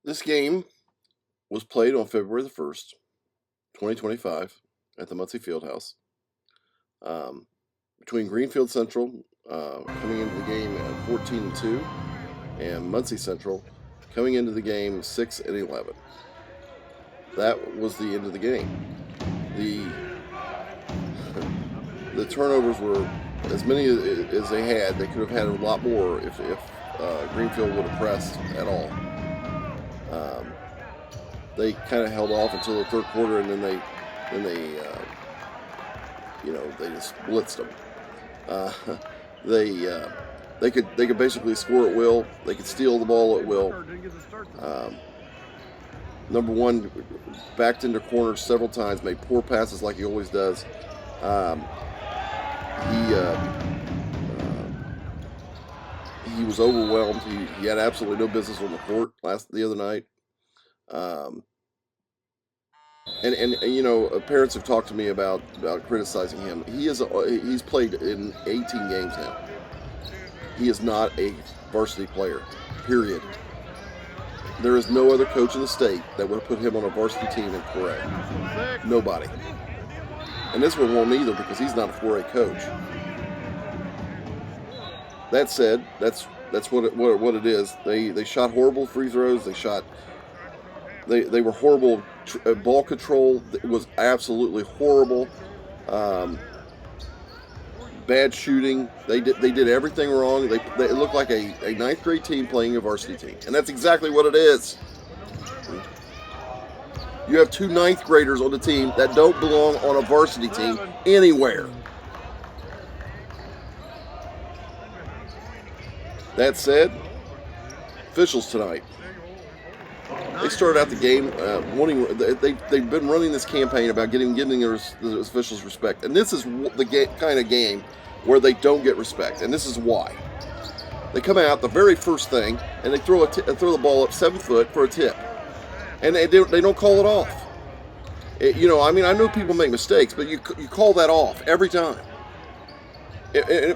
This game was played on February the 1st, 2025 at the Muncie Fieldhouse between Greenfield Central coming into the game at 14-2 and Muncie Central coming into the game 6-11. That was the end of the game. The turnovers were as many as they had. They could have had a lot more if Greenfield would have pressed at all. They kind of held off until the third quarter, and then they just blitzed them. They could basically score at will. They could steal the ball at will. Number one backed into corners several times, made poor passes like he always does. He was overwhelmed. He had absolutely no business on the court the other night. And you know, parents have talked to me about criticizing him. He's played in 18 games now. He is not a varsity player, period. There is no other coach in the state that would have put him on a varsity team in 4A. Nobody. And this one won't either because he's not a 4A coach. That said, that's what it is. They shot horrible free throws. They were horrible. Ball control was absolutely horrible. Bad shooting. They did everything wrong. They looked like a ninth grade team playing a varsity team, and that's exactly what it is. You have two ninth graders on the team that don't belong on a varsity team anywhere. That said, officials tonight. They started out the game they've been running this campaign about giving the officials respect, and this is the kind of game where they don't get respect, and this is why. They come out the very first thing and they throw the ball up 7 foot for a tip, and they don't call it off. I know people make mistakes, but you call that off every time. Then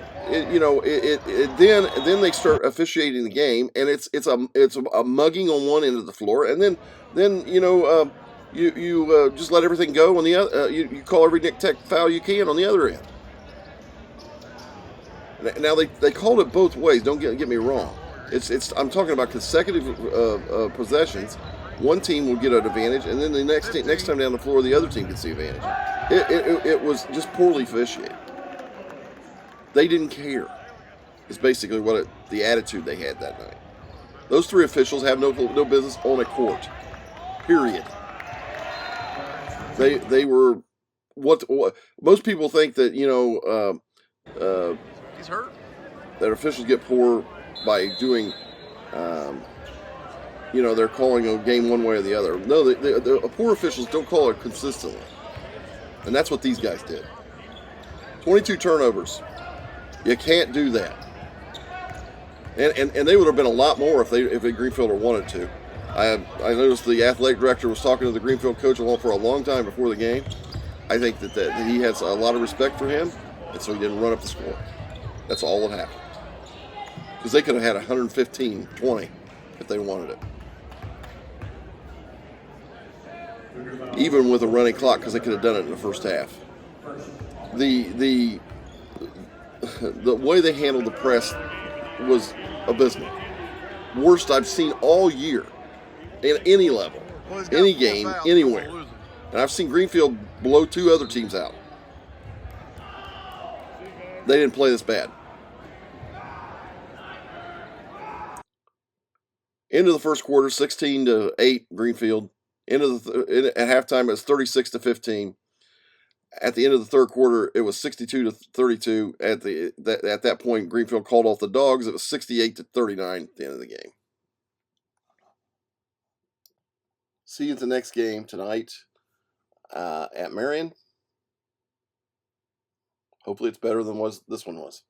they start officiating the game, and it's a mugging on one end of the floor, and then you just let everything go on the other. You call every Nick Tech foul you can on the other end. Now they called it both ways. Don't get me wrong. I'm talking about consecutive possessions. One team will get an advantage, and then the next time down the floor, the other team gets the advantage. It was just poorly officiated. They didn't care. It's basically the attitude they had that night. Those three officials have no business on a court. Period. They were what most people think that he's hurt. That officials get poor by doing. They're calling a game one way or the other. No, the poor officials don't call it consistently, and that's what these guys did. 22 turnovers. You can't do that. And they would have been a lot more if Greenfield had wanted to. I noticed the athletic director was talking to the Greenfield coach for a long time before the game. I think that he has a lot of respect for him, and so he didn't run up the score. That's all that happened. Because they could have had 115-20 if they wanted it. Even with a running clock, because they could have done it in the first half. The way they handled the press was abysmal. Worst I've seen all year in any level, any game, anywhere. And I've seen Greenfield blow 2 other teams out. They didn't play this bad. Into the first quarter, 16-8 Greenfield. At halftime, it was 36-15. At the end of the third quarter, it was 62-32. At that point, Greenfield called off the dogs. It was 68-39 at the end of the game. See you at the next game tonight at Marion. Hopefully, it's better than this one was.